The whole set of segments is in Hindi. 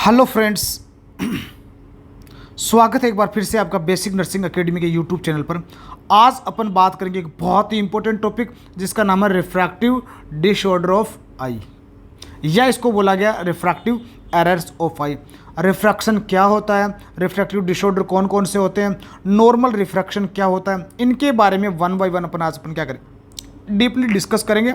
हेलो फ्रेंड्स, स्वागत है एक बार फिर से आपका बेसिक नर्सिंग एकेडमी के यूट्यूब चैनल पर। आज अपन बात करेंगे एक बहुत ही इंपॉर्टेंट टॉपिक जिसका नाम है रिफ्रैक्टिव डिसऑर्डर ऑफ आई, या इसको बोला गया refractive errors of I. Refraction क्या होता है, रिफ्रैक्टिव डिसऑर्डर कौन कौन से होते हैं, नॉर्मल रिफ्रैक्शन क्या होता है, इनके बारे में वन बाय वन अपन क्या करें, डीपली डिस्कस करेंगे।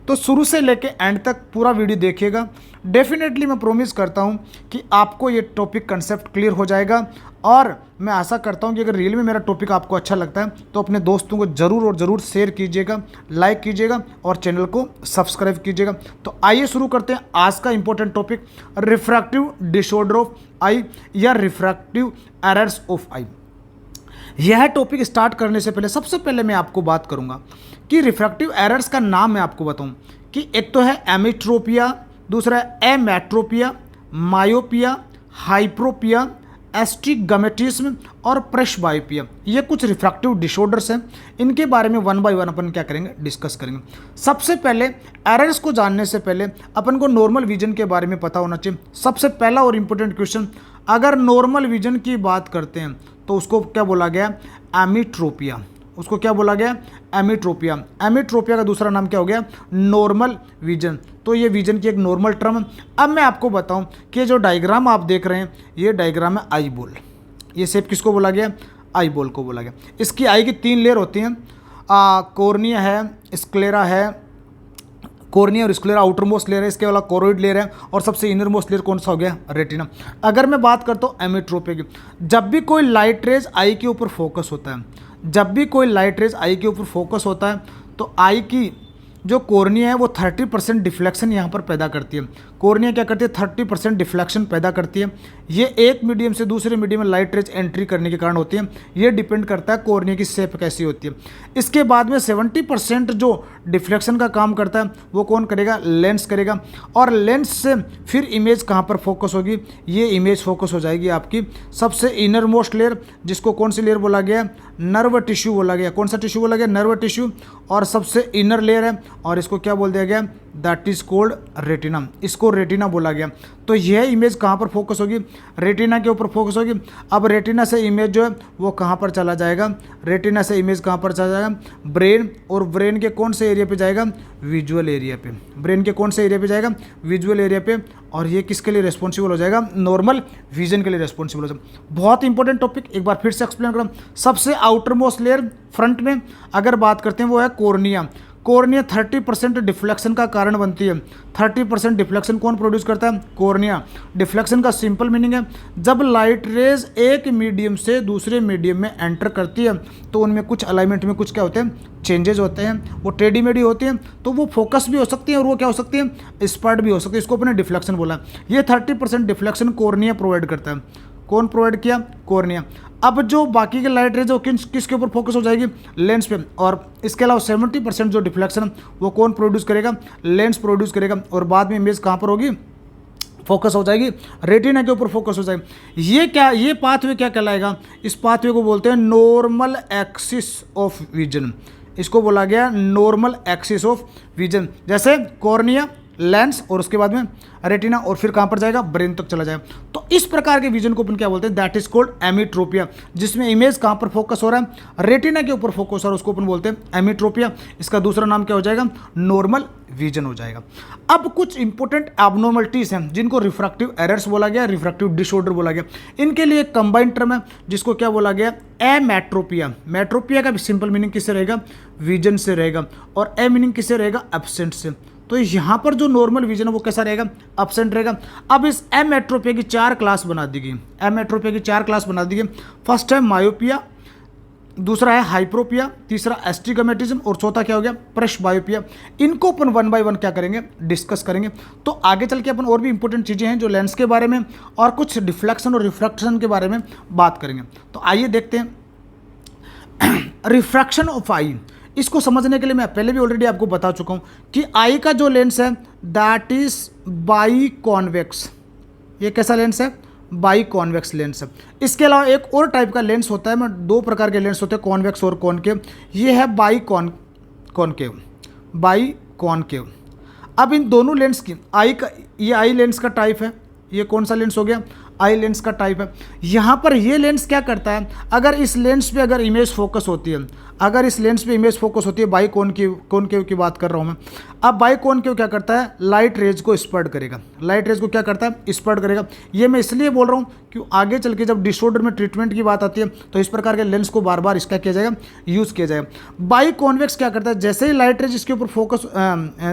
तो शुरू से लेके एंड तक पूरा वीडियो देखिएगा। डेफिनेटली मैं प्रॉमिस करता हूँ कि आपको ये टॉपिक कंसेप्ट क्लियर हो जाएगा, और मैं आशा करता हूँ कि अगर रियल में मेरा टॉपिक आपको अच्छा लगता है तो अपने दोस्तों को ज़रूर और ज़रूर शेयर कीजिएगा, लाइक कीजिएगा और चैनल को सब्सक्राइब कीजिएगा। तो आइए शुरू करते हैं आज का important topic, refractive disorder of eye या रिफ्रैक्टिव एरर्स ऑफ आई। यह टॉपिक स्टार्ट करने से पहले सबसे पहले मैं आपको बात करूंगा कि रिफ्रैक्टिव एरर्स का नाम मैं आपको बताऊं कि एक तो है एमीट्रोपिया, दूसरा है एमेट्रोपिया, मायोपिया, हाइप्रोपिया, एस्टिगमेटिज्म और प्रेसबायोपिया। ये कुछ रिफ्रैक्टिव डिसऑर्डर्स हैं। इनके बारे में वन बाय वन अपन क्या करेंगे, डिस्कस करेंगे। सबसे पहले एरर्स को जानने से पहले अपन को नॉर्मल विजन के बारे में पता होना चाहिए। सबसे पहला और इम्पोर्टेंट क्वेश्चन, अगर नॉर्मल विजन की बात करते हैं तो उसको क्या बोला गया, एमीट्रोपिया। उसको क्या बोला गया, एमीट्रोपिया। एमीट्रोपिया का दूसरा नाम क्या हो गया, नॉर्मल विजन। तो ये विजन की एक नॉर्मल टर्म है। अब मैं आपको बताऊं कि जो डायग्राम आप देख रहे हैं, ये डायग्राम है आई बॉल। ये शेप किसको बोला गया, आई बॉल को बोला गया। इसकी आई की 3 लेयर होती हैं, कॉर्निया है, स्क्लेरा है, कॉर्निया और स्क्लेरा आउटर मोस्ट लेयर है, इसके वाला कोरोइड लेयर है, और सबसे इनर मोस्ट लेयर कौन सा हो गया, रेटिना। अगर मैं बात करता हूँ एमीट्रोपिया की, जब भी कोई लाइट रेज आई के ऊपर फोकस होता है, जब भी कोई लाइट रेज आई के ऊपर फोकस होता है तो आई की जो कॉर्निया है वो 30% डिफ्लेक्शन यहाँ पर पैदा करती है। कॉर्निया क्या करती है, 30% डिफ्लेक्शन पैदा करती है। ये एक मीडियम से दूसरे मीडियम में लाइट रेज एंट्री करने के कारण होती है। ये डिपेंड करता है कॉर्निया की शेप कैसी होती है। इसके बाद में 70% जो डिफ्लेक्शन का काम करता है वो कौन करेगा, लेंस करेगा। और लेंस से फिर इमेज कहाँ पर फोकस होगी, ये इमेज फोकस हो जाएगी आपकी सबसे इनर मोस्ट लेयर, जिसको कौन सी लेयर बोला गया, नर्व टिश्यू बोला गया। कौन सा टिश्यू बोला गया, नर्व टिश्यू। और सबसे इनर लेयर है और इसको क्या बोल दिया गया, दैट इज कोल्ड रेटिना। इसको रेटिना बोला गया। तो यह इमेज कहाँ पर फोकस होगी, रेटिना के ऊपर फोकस होगी। अब रेटिना से इमेज जो है वो कहाँ पर चला जाएगा, रेटिना से इमेज कहाँ पर चला जाएगा, ब्रेन। और ब्रेन के कौन से एरिया पे जाएगा, विजुअल एरिया पे। ब्रेन के कौन से एरिया पे जाएगा, विजुअल एरिया पे। और ये किसके लिए रिस्पॉन्सिबल हो जाएगा, नॉर्मल विजन के लिए रिस्पॉन्सिबल हो जाएगा। बहुत इंपॉर्टेंट टॉपिक, एक बार फिर से एक्सप्लेन करूँ। सबसे आउटर मोस्ट लेयर फ्रंट में अगर बात करते हैं वो है कॉर्निया। कॉर्निया 30% डिफ्लेक्शन का कारण बनती है। 30% डिफ्लेक्शन कौन प्रोड्यूस करता है, कॉर्निया। डिफ्लेक्शन का सिंपल मीनिंग है, जब लाइट रेज एक मीडियम से दूसरे मीडियम में एंटर करती है तो उनमें कुछ अलाइनमेंट में कुछ क्या होते हैं, चेंजेस होते हैं। वो टेढ़ी मेढ़ी होती हैं, तो वो फोकस भी हो सकती है और वो क्या हो सकती है, स्पर्ट भी हो सकती है। इसको अपने डिफ्लेक्शन बोला। ये 30% डिफ्लेक्शन कॉर्निया प्रोवाइड करता है। कौन प्रोवाइड किया, कॉर्निया। अब जो बाकी के लाइट रेज किसके ऊपर फोकस हो जाएगी, लेंस पे। और इसके अलावा 70% जो डिफ्लेक्शन वो कौन प्रोड्यूस करेगा, लेंस प्रोड्यूस करेगा। और बाद में इमेज कहाँ पर होगी, फोकस हो जाएगी, रेटिना के ऊपर फोकस हो जाएगी। ये क्या, ये पाथवे क्या कहलाएगा, इस पाथवे को बोलते हैं नॉर्मल एक्सिस ऑफ विजन। इसको बोला गया नॉर्मल एक्सिस ऑफ विजन। जैसे कॉर्निया, लेंस और उसके बाद में रेटिना, और फिर कहाँ पर जाएगा, ब्रेन तक चला जाएगा। तो इस प्रकार के विजन को अपन क्या बोलते हैं, दैट इज कॉल्ड एमीट्रोपिया, जिसमें इमेज कहाँ पर फोकस हो रहा है, रेटिना के ऊपर फोकस हो रहा है, उसको अपन बोलते हैं एमीट्रोपिया। इसका दूसरा नाम क्या हो जाएगा, नॉर्मल विजन हो जाएगा। अब कुछ इंपॉर्टेंट एबनॉर्मलिटीज हैं जिनको रिफ्रैक्टिव एरर्स बोला गया, रिफ्रैक्टिव डिसऑर्डर बोला गया। इनके लिए एक कंबाइंड टर्म है जिसको क्या बोला गया, एमेट्रोपिया। मेट्रोपिया का सिंपल मीनिंग किससे रहेगा, विजन से रहेगा, और ए मीनिंग किससे रहेगा, एब्सेंट से। तो यहाँ पर जो नॉर्मल विजन है वो कैसा रहेगा, एब्सेंट रहेगा। अब इस एमेट्रोपिया की 4 क्लास बना दी गई। एमेट्रोपिया की 4 क्लास बना दी गई। फर्स्ट है मायोपिया, दूसरा है हाइप्रोपिया, तीसरा एस्टिगमेटिज्म, और चौथा क्या हो गया, प्रेसबायोपिया। इनको अपन वन बाय वन क्या करेंगे, डिस्कस करेंगे। तो आगे चल के अपन और भी इंपॉर्टेंट चीज़ें हैं जो लेंस के बारे में और कुछ डिफ्लेक्शन और रिफ्रैक्शन के बारे में बात करेंगे। तो आइए देखते हैं रिफ्रैक्शन ऑफ आई। इसको समझने के लिए मैं पहले भी ऑलरेडी आपको बता चुका हूं कि आई का जो लेंस है दैट इज बाई कॉन्वेक्स। ये कैसा लेंस है, बाई कॉन्वेक्स लेंस है। इसके अलावा एक और टाइप का लेंस होता है, मैं 2 प्रकार के लेंस होते हैं, कॉन्वेक्स और कॉनकेव। ये है बाई कॉनकेव, बाई कॉनकेव। अब इन दोनों लेंस की आई का, ये आई लेंस का टाइप है, ये कौन सा लेंस हो गया, आई लेंस का टाइप है। यहाँ पर ये लेंस क्या करता है, अगर इस लेंस पे अगर इमेज फोकस होती है, अगर इस लेंस पे इमेज फोकस होती है, बाई कॉनकेव की बात कर रहा हूँ मैं। अब बाई कॉनकेव क्या करता है, लाइट रेज को स्पर्ड करेगा, लाइट रेज को क्या करता है, स्पर्ड करेगा। ये मैं इसलिए बोल रहा हूँ कि आगे चल के जब डिसऑर्डर में ट्रीटमेंट की बात आती है तो इस प्रकार के लेंस को बार बार इसका किया जाएगा, यूज़ किया जाएगा। बाई कॉन्वेक्स क्या करता है, जैसे ही लाइट रेज इसके ऊपर फोकस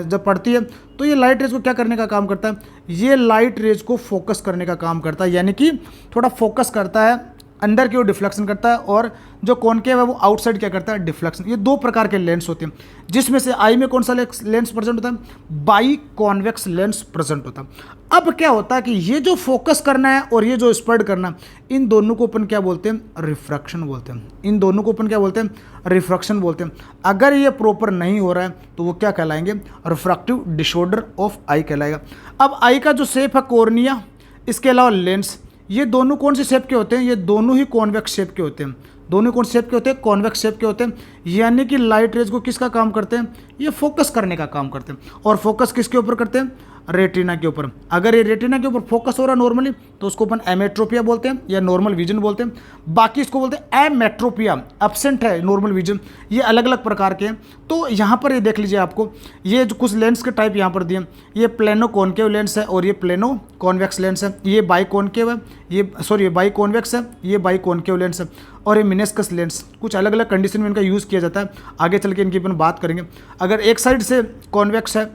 जब पड़ती है तो ये लाइट रेज को क्या करने का काम करता है, ये लाइट रेज को फोकस करने का काम करता है, यानी कि थोड़ा फोकस करता है, अंदर की ओर डिफ्लेक्शन करता है, और जो कॉनकेव है वो आउटसाइड क्या करता है, डिफ्लेक्शन। ये दो प्रकार के लेंस होते हैं, जिसमें से आई में कौन सा लेंस प्रेजेंट होता है, बाई कॉन्वेक्स लेंस प्रेजेंट होता है। अब क्या होता है कि ये जो फोकस करना है और ये जो स्प्रेड करना, इन दोनों को अपन क्या बोलते हैं, रिफ्रैक्शन बोलते हैं। इन दोनों को अपन क्या बोलते हैं, रिफ्रैक्शन बोलते हैं। अगर ये प्रॉपर नहीं हो रहा है तो वो क्या कहलाएंगे, रिफ्रैक्टिव डिसऑर्डर ऑफ आई कहलाएगा। अब आई का जो शेप है कॉर्निया, इसके अलावा लेंस, ये दोनों कौन से शेप के होते हैं, ये दोनों ही कॉन्वेक्स शेप के होते हैं। दोनों कौन से शेप के होते हैं, कॉन्वेक्स शेप के होते हैं, यानी कि लाइट रेज को किसका काम करते हैं, ये फोकस करने का काम करते हैं। और फोकस किसके ऊपर करते हैं, रेटिना के ऊपर। अगर ये रेटिना के ऊपर फोकस हो रहा है नॉर्मली तो उसको अपन एमेट्रोपिया बोलते हैं या नॉर्मल विजन बोलते हैं। बाकी इसको बोलते हैं एमेट्रोपिया, एब्सेंट है नॉर्मल विजन। ये अलग अलग प्रकार के हैं। तो यहाँ पर ये देख लीजिए, आपको ये जो कुछ लेंस के टाइप यहाँ पर दिए, ये प्लेनो कॉनकेव लेंस है और ये प्लेनो कॉन्वेक्स लेंस है। ये बाई कॉनकेव है, ये बाई कॉन्वेक्स है, ये बाई कॉनकेव लेंस है, और ये मिनेस्कस लेंस। कुछ अलग अलग कंडीशन में इनका यूज़ किया जाता है, आगे चल के इनकी अपन बात करेंगे। अगर एक साइड से कॉन्वेक्स है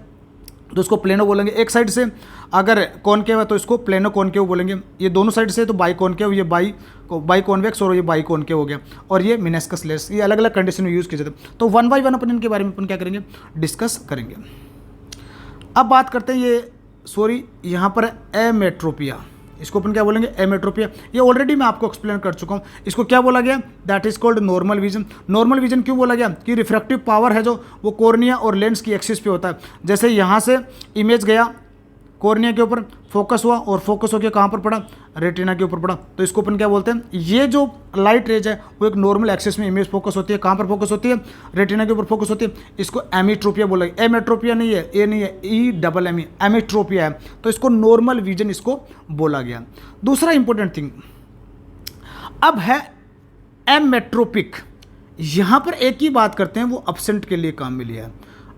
तो उसको प्लेनो बोलेंगे, एक साइड से अगर कॉनकेव है तो इसको प्लेनो कॉनकेव बोलेंगे। ये दोनों साइड से तो बाई कॉनकेव, ये बाई कॉन्वेक्स और ये बाई कॉनकेव हो गया, और ये मिनेस्कस लेंस। ये अलग अलग कंडीशन में यूज़ किए जाते हैं। तो वन बाई वन अपन इनके बारे में अपन क्या करेंगे, डिस्कस करेंगे। अब बात करते हैं यहाँ पर एमेट्रोपिया, इसको अपन क्या बोलेंगे, एमेट्रोपिया। ये ऑलरेडी मैं आपको एक्सप्लेन कर चुका हूँ। इसको क्या बोला गया, that is called normal vision. Normal vision क्यों बोला गया, कि रिफ्रैक्टिव पावर है जो वो कॉर्निया और लेंस की एक्सिस पे होता है। जैसे यहाँ से इमेज गया कॉर्निया के ऊपर, फोकस हुआ और फोकस होकर कहाँ पर पड़ा, रेटिना के ऊपर पड़ा, तो इसको अपन क्या बोलते हैं, ये जो लाइट रेज है वो एक नॉर्मल एक्सिस में इमेज फोकस होती है। कहाँ पर फोकस होती है, रेटिना के ऊपर फोकस होती है। इसको एमीट्रोपिया बोला गया। एमेट्रोपिया नहीं है, ए नहीं है, EME, एमीट्रोपिया है। तो इसको नॉर्मल विजन इसको बोला गया। दूसरा इंपॉर्टेंट थिंग अब है एमेट्रोपिक। यहाँ पर एक ही बात करते हैं, वो एब्सेंट के लिए काम में लिया है।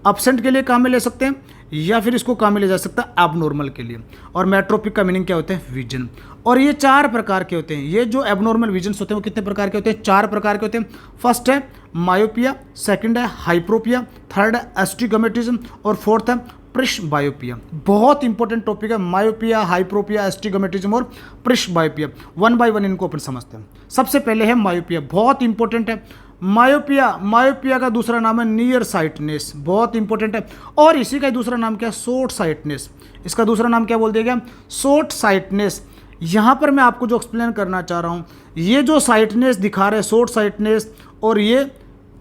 एब्सेंट के लिए काम में ले सकते हैं या फिर इसको काम में ले जा सकता है एबनॉर्मल के लिए। और मेट्रोपिक का मीनिंग क्या होता है, विजन। और ये 4 प्रकार के होते हैं। ये जो एबनॉर्मल विजन्स होते हैं वो कितने प्रकार के होते हैं, 4 प्रकार के होते हैं। फर्स्ट है मायोपिया, सेकंड है हाइप्रोपिया, थर्ड है एस्टिगमेटिज्म और फोर्थ है प्रिस्बायोपिया। बहुत इंपॉर्टेंट टॉपिक है मायोपिया, हाइप्रोपिया, एस्टिगमेटिज्म और प्रिस्बायोपिया। वन बाय वन इनको अपन समझते हैं। सबसे पहले है मायोपिया, बहुत इंपॉर्टेंट है। मायोपिया का दूसरा नाम है नियर साइटनेस, बहुत इंपॉर्टेंट है। और इसी का दूसरा नाम क्या है, शॉर्ट साइटनेस। इसका दूसरा नाम क्या बोल दिया गया, शॉर्ट साइटनेस। यहाँ पर मैं आपको जो एक्सप्लेन करना चाह रहा हूँ, ये जो साइटनेस दिखा रहे हैं, शॉर्ट साइटनेस और ये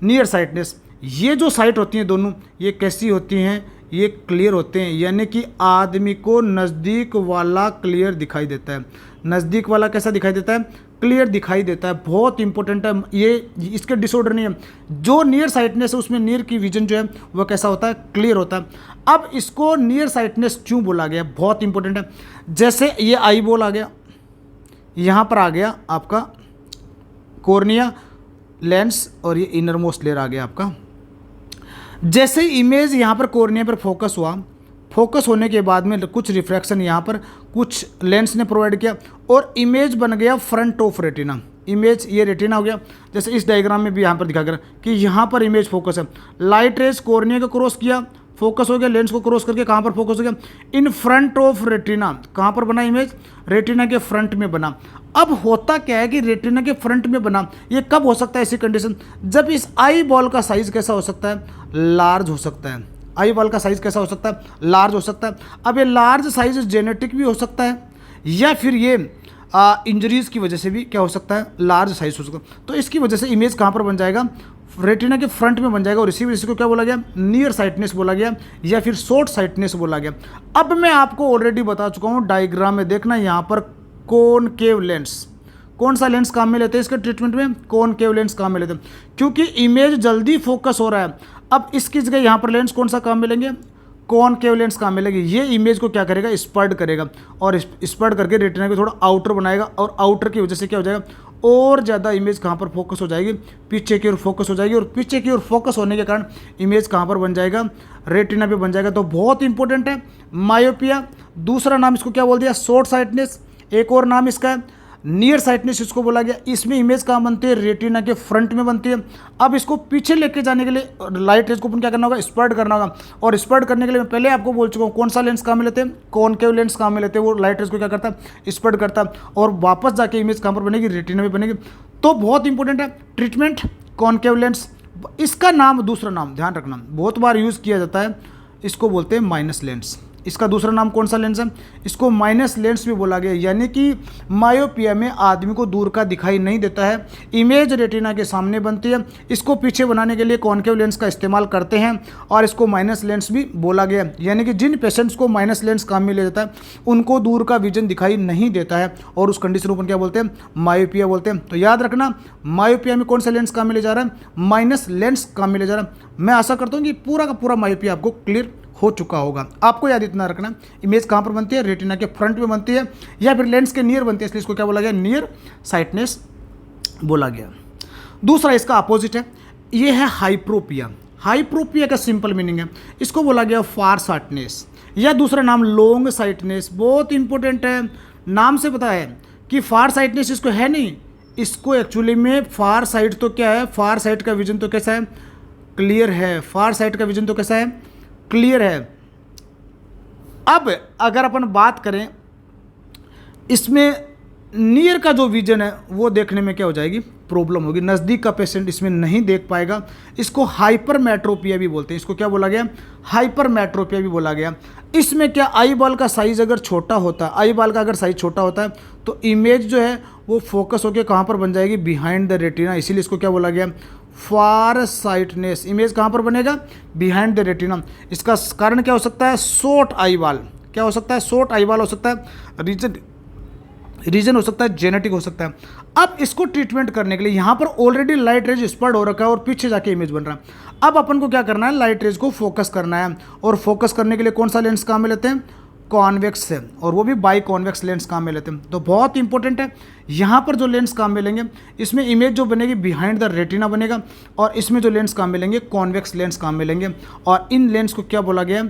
नियर साइटनेस, ये जो साइट होती हैं दोनों, ये कैसी होती हैं, ये क्लियर होते हैं। यानी कि आदमी को नज़दीक वाला क्लियर दिखाई देता है। नज़दीक वाला कैसा दिखाई देता है, क्लियर दिखाई देता है। बहुत इंपॉर्टेंट है ये, इसके डिसऑर्डर नहीं है। जो नियर साइटनेस है उसमें नियर की विजन जो है वह कैसा होता है, क्लियर होता है। अब इसको नियर साइटनेस क्यों बोला गया, बहुत इंपॉर्टेंट है। जैसे ये आई बॉल आ गया, यहाँ पर आ गया आपका कॉर्निया, लेंस और ये इनर मोस्ट लेयर आ गया आपका। जैसे इमेज यहाँ पर कॉर्निया पर फोकस हुआ, फोकस होने के बाद में कुछ रिफ्रैक्शन यहाँ पर कुछ लेंस ने प्रोवाइड किया और इमेज बन गया फ्रंट ऑफ रेटिना। इमेज ये रेटिना हो गया। जैसे इस डायग्राम में भी यहाँ पर दिखा गया कि यहाँ पर इमेज फोकस है। लाइट रेज कॉर्निया को क्रॉस किया, फोकस हो गया, लेंस को क्रॉस करके कहाँ पर फोकस हो गया, इन फ्रंट ऑफ रेटिना। कहाँ पर बना इमेज, रेटिना के फ्रंट में बना। अब होता क्या है कि रेटिना के फ्रंट में बना, ये कब हो सकता है ऐसी कंडीशन, जब इस आई बॉल का साइज कैसा हो सकता है, लार्ज हो सकता है। आई बॉल का साइज कैसा हो सकता है, लार्ज हो सकता है। अब ये लार्ज साइज जेनेटिक भी हो सकता है या फिर ये इंजरीज की वजह से भी क्या हो सकता है, लार्ज साइज हो सकता है। तो इसकी वजह से इमेज कहाँ पर बन जाएगा, रेटिना के फ्रंट में बन जाएगा। और इसी वजह से को क्या बोला गया, नियर साइटनेस बोला गया या फिर शॉर्ट साइटनेस बोला गया। अब मैं आपको ऑलरेडी बता चुका हूँ, डायग्राम में देखना, यहाँ पर कॉनकेव लेंस, कौन सा लेंस काम में लेते हैं इसके ट्रीटमेंट में, कॉनकेव लेंस काम में लेते हैं, क्योंकि इमेज जल्दी फोकस हो रहा है। अब इसकी जगह यहाँ पर लेंस कौन सा काम में लेंगे, कॉनकेव लेंस कहाँ मिलेगी, ये इमेज को क्या करेगा, स्पर्ड करेगा और स्पर्ड करके रेटिना को थोड़ा आउटर बनाएगा और आउटर की वजह से क्या हो जाएगा, और ज़्यादा इमेज कहाँ पर फोकस हो जाएगी, पीछे की ओर फोकस हो जाएगी और पीछे की ओर फोकस होने के कारण इमेज कहाँ पर बन जाएगा, रेटिना पे बन जाएगा। तो बहुत इंपॉर्टेंट है मायोपिया। दूसरा नाम इसको क्या बोल दिया, शॉर्ट साइटनेस। एक और नाम इसका है नियर साइटनेस, इसको बोला गया। इसमें इमेज कहाँ बनती है, रेटिना के फ्रंट में बनती है। अब इसको पीछे लेके जाने के लिए लाइट रेज को अपन क्या करना होगा, स्पर्ड करना होगा। और स्पर्ड करने के लिए मैं पहले आपको बोल चुका हूँ कौन सा लेंस कहाँ में लेते हैं, कॉनकेव लेंस कहाँ में लेते हैं, वो लाइट रेज को क्या करता है, स्पर्ड करता है और वापस जाके इमेज कहाँ पर बनेगी, रेटिना में बनेगी। तो बहुत इंपॉर्टेंट है ट्रीटमेंट कॉनकेव लेंस। इसका नाम, दूसरा नाम ध्यान रखना, बहुत बार यूज़ किया जाता है, इसको बोलते हैं माइनस लेंस। इसका दूसरा नाम कौन सा लेंस है, इसको माइनस लेंस भी बोला गया। यानी कि मायोपिया में आदमी को दूर का दिखाई नहीं देता है, इमेज रेटिना के सामने बनती है। इसको पीछे बनाने के लिए कॉनकेव लेंस का इस्तेमाल करते हैं और इसको माइनस लेंस भी बोला गया। यानी कि जिन पेशेंट्स को माइनस लेंस काम में ले जाता है उनको दूर का विजन दिखाई नहीं देता है और उस कंडीशन को क्या बोलते हैं, मायोपिया बोलते हैं। तो याद रखना मायोपिया में कौन सा लेंस काम में ले जा रहा है, माइनस लेंस काम में ले जा रहा है। मैं आशा करता हूँ कि पूरा का पूरा मायोपिया आपको क्लियर हो चुका होगा। आपको याद इतना रखना, इमेज कहाँ पर बनती है, रेटिना के फ्रंट में बनती है या फिर लेंस के नियर बनती है, इसलिए इसको क्या बोला गया, नियर साइटनेस बोला गया। दूसरा इसका अपोजिट है, ये है हाइप्रोपिया। हाइप्रोपिया का सिंपल मीनिंग है, इसको बोला गया फार साइटनेस या दूसरा नाम लॉन्ग साइटनेस। बहुत इंपॉर्टेंट है, नाम से पता है कि फार साइटनेस इसको है नहीं, इसको एक्चुअली में फार साइड तो क्या है, फार साइड का विजन तो कैसा है, क्लियर है। फार साइड का विजन तो कैसा है, क्लियर है। अब अगर अपन बात करें इसमें नियर का जो विजन है वो देखने में क्या हो जाएगी, प्रॉब्लम होगी, नज़दीक का पेशेंट इसमें नहीं देख पाएगा। इसको हाइपरमेट्रोपिया भी बोलते हैं। इसको क्या बोला गया, हाइपरमेट्रोपिया भी बोला गया। इसमें क्या आई बॉल का साइज अगर छोटा होता है, आई बॉल का अगर साइज छोटा होता है तो इमेज जो है वो फोकस होकर कहाँ पर बन जाएगी, बिहाइंड द रेटिना। इसीलिए इसको क्या बोला गया, फार साइटनेस। इमेज कहाँ पर बनेगा, बिहाइंड द रेटिना। इसका कारण क्या हो सकता है, शॉर्ट आई बॉल। क्या हो सकता है, शॉर्ट आई बॉल हो सकता है, रीजन हो सकता है जेनेटिक हो सकता है। अब इसको ट्रीटमेंट करने के लिए यहाँ पर ऑलरेडी लाइट रेज स्पर्ड हो रखा है और पीछे जाके इमेज बन रहा है। अब अपन को क्या करना है, लाइट रेज को फोकस करना है और फोकस करने के लिए कौन सा लेंस काम में लेते हैं, कॉन्वेक्स से, और वो भी बाई कॉन्वेक्स लेंस काम में लेते हैं। तो बहुत इंपॉर्टेंट है, यहाँ पर जो लेंस काम में लेंगे इसमें इमेज जो बनेगी बिहाइंड द रेटिना बनेगा और इसमें जो लेंस काम में लेंगे कॉन्वेक्स लेंस काम में लेंगे। और इन लेंस को क्या बोला गया,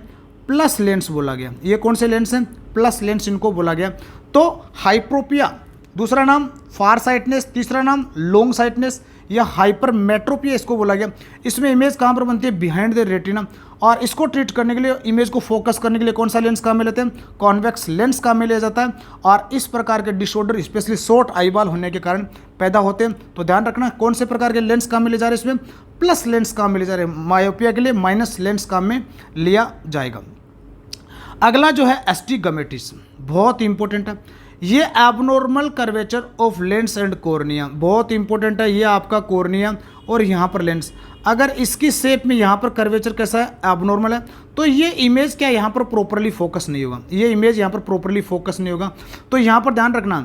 प्लस लेंस बोला गया। ये कौन से लेंस हैं, प्लस लेंस इनको बोला गया। तो हाइप्रोपिया दूसरा नाम, फार साइटनेस तीसरा नाम, लॉन्ग साइटनेस या हाइपरमेट्रोपिया इसको बोला गया। इसमें इमेज कहाँ पर बनती है, बिहाइंड द रेटिना। और इसको ट्रीट करने के लिए, इमेज को फोकस करने के लिए कौन सा लेंस काम में लेते हैं, कॉन्वेक्स लेंस काम में लिया जाता है। और इस प्रकार के disorder specially short eye ball होने के कारण पैदा होते हैं। तो ध्यान रखना कौन से प्रकार के लेंस काम में ले जा रहे हैं, इसमें प्लस लेंस काम में ले जा रहे हैं। मायोपिया के लिए माइनस लेंस काम में लिया जाएगा। अगला जो है एस्टिगमेटिस, बहुत इंपॉर्टेंट है। ये abnormal curvature of lens and cornea, बहुत इंपॉर्टेंट है। ये आपका कॉर्निया और यहाँ पर लेंस, अगर इसकी शेप में यहाँ पर कर्वेचर कैसा है, एबनॉर्मल है, तो ये इमेज क्या यहाँ पर प्रॉपरली फोकस नहीं होगा, ये इमेज यहाँ पर प्रॉपरली फोकस नहीं होगा। तो यहाँ पर ध्यान रखना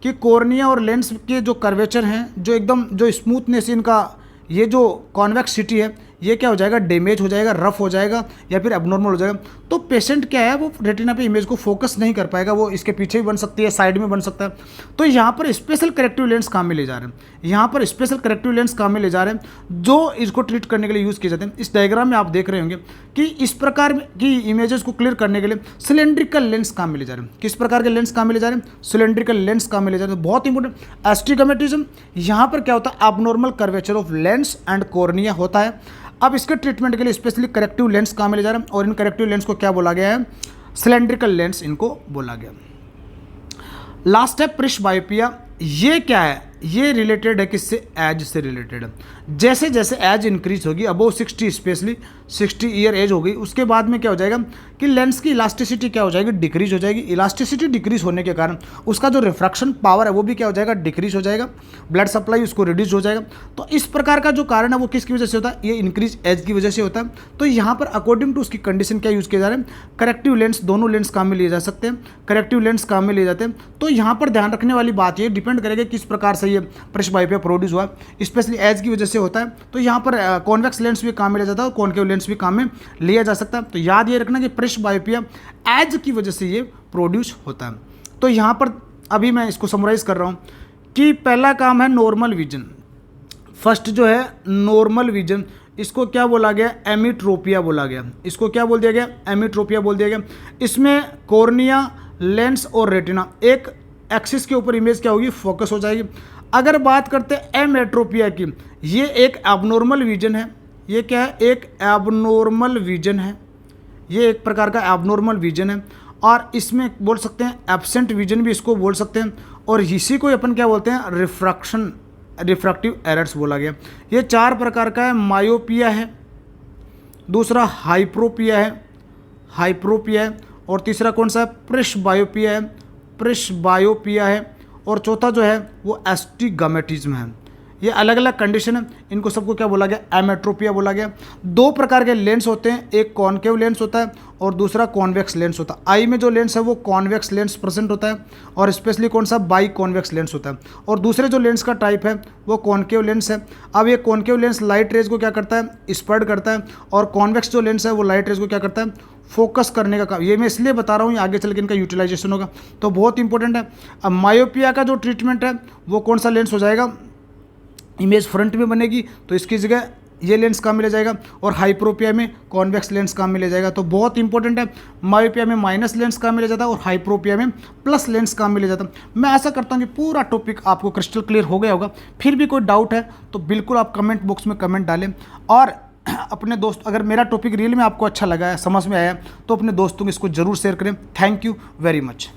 कि कॉर्निया और लेंस के जो कर्वेचर हैं, जो एकदम जो स्मूथनेस इनका, ये जो कॉन्वेक्सिटी है, ये क्या हो जाएगा, डैमेज हो जाएगा, रफ हो जाएगा या फिर एबनॉर्मल हो जाएगा। तो पेशेंट क्या है, वो रेटिना पे इमेज को फोकस नहीं कर पाएगा, वो इसके पीछे भी बन सकती है, साइड में बन सकता है। तो यहाँ पर स्पेशल करेक्टिव लेंस काम में ले जा रहे हैं, यहाँ पर स्पेशल करेक्टिव लेंस काम में ले जा रहे हैं जो इसको ट्रीट करने के लिए यूज़ किए जाते हैं। इस डायग्राम में आप देख रहे होंगे कि इस प्रकार की इमेजेस को क्लियर करने के लिए सिलेंड्रिकल लेंस काम में ले जा रहे हैं। किस प्रकार के लेंस काम में ले जा रहे हैं, सिलेंड्रिकल लेंस काम में ले जा रहे हैं। बहुत इंपॉर्टेंट एस्टिगमेटिज्म, यहाँ पर क्या होता है, abnormal curvature of lens and cornea होता है। अब इसके ट्रीटमेंट के लिए स्पेशली करेक्टिव लेंस काम में ले जा रहे हैं और इन करेक्टिव लेंस को क्या बोला गया है, सिलेंड्रिकल लेंस इनको बोला गया। लास्ट है प्रिस्बायोपिया। ये क्या है, ये रिलेटेड है किससे, एज से रिलेटेड है। जैसे जैसे एज इंक्रीज होगी, अबव 60 स्पेशली 60 ईयर एज हो गई, उसके बाद में क्या हो जाएगा कि लेंस की इलास्टिसिटी क्या हो जाएगी, डिक्रीज हो जाएगी। इलास्टिसिटी डिक्रीज होने के कारण उसका जो रिफ्रैक्शन पावर है वो भी क्या हो जाएगा, डिक्रीज हो जाएगा। ब्लड सप्लाई उसको रिड्यूस हो जाएगा। तो इस प्रकार का जो कारण है वो किसकी वजह से होता है, ये इंक्रीज एज की वजह से होता है। तो यहाँ पर अकॉर्डिंग टू उसकी कंडीशन क्या यूज़ किए जा रहे हैं, करेक्टिव लेंस, दोनों लेंस काम में लिए जा सकते हैं, करेक्टिव लेंस काम में लिए जाते हैं। तो यहाँ पर ध्यान रखने वाली बात ये डिपेंड करेगा किस प्रकार से से ये प्रेस बायोपिया प्रोड्यूस हुआ, स्पेशली एज की वजह से होता है। तो यहाँ पर कॉन्वेक्स लेंस भी काम में लिया जाता है और कॉनकेव लेंस भी काम में लिया जा सकता है। तो याद ये रखना कि प्रेस बायोपिया एज की वजह से ये प्रोड्यूस होता है। तो यहाँ पर अभी मैं इसको समराइज़ कर रहा हूँ कि पहला काम है नॉर्मल विजन। फर्स्ट जो है नॉर्मल विजन, इसको क्या बोला गया, एमीट्रोपिया बोला गया। इसको क्या बोल दिया गया, एमीट्रोपिया बोल दिया गया। इसमें कॉर्निया, लेंस और रेटिना एक एक्सिस के ऊपर इमेज क्या होगी, फोकस हो जाएगी। अगर बात करते हैं एमेट्रोपिया की, ये एक एबनॉर्मल विजन है। ये क्या है, एक एबनॉर्मल विजन है। ये एक प्रकार का एबनॉर्मल विजन है और इसमें बोल सकते हैं एब्सेंट विजन भी इसको बोल सकते हैं। और इसी को अपन क्या बोलते हैं, रिफ्रैक्टिव एरर्स बोला गया। ये 4 प्रकार का है, मायोपिया है, दूसरा हाइप्रोपिया है, और तीसरा कौन सा है, प्रेसबायोपिया है, और चौथा जो है वो एस्टिग्मेटिज्म है। ये अलग अलग कंडीशन है, इनको सबको क्या बोला गया, एमेट्रोपिया बोला गया। 2 प्रकार के लेंस होते हैं, एक कॉनकेव लेंस होता है और दूसरा कॉन्वेक्स लेंस होता है। आई में जो लेंस है वो कॉन्वेक्स लेंस प्रेजेंट होता है और स्पेशली कौन सा, बाई कॉन्वेक्स लेंस होता है। और दूसरे जो लेंस का टाइप है वो कॉनकेव लेंस है। अब ये कॉनकेव लेंस लाइट रेज को क्या करता है, स्प्रेड करता है, और कॉन्वेक्स जो लेंस है वो लाइट रेज को क्या करता है, फोकस करने का काम। ये मैं इसलिए बता रहा हूँ, ये आगे चल के इनका यूटिलाइजेशन होगा, तो बहुत इंपॉर्टेंट है। अब मायोपिया का जो ट्रीटमेंट है वो कौन सा लेंस हो जाएगा, इमेज फ्रंट में बनेगी तो इसकी जगह ये लेंस काम में ले जाएगा, और हाइप्रोपिया में कॉन्वेक्स लेंस काम में ले जाएगा। तो बहुत इंपॉर्टेंट है, मायोपिया में माइनस लेंस काम में ले जाता है और हाइप्रोपिया में प्लस लेंस काम में ले जाता है। मैं ऐसा करता हूँ कि पूरा टॉपिक आपको क्रिस्टल क्लियर हो गया होगा। फिर भी कोई डाउट है तो बिल्कुल आप कमेंट बॉक्स में कमेंट डालें, और अपने दोस्त, अगर मेरा टॉपिक रियल में आपको अच्छा लगा है, समझ में आया, तो अपने दोस्तों को इसको जरूर शेयर करें। Thank you very much.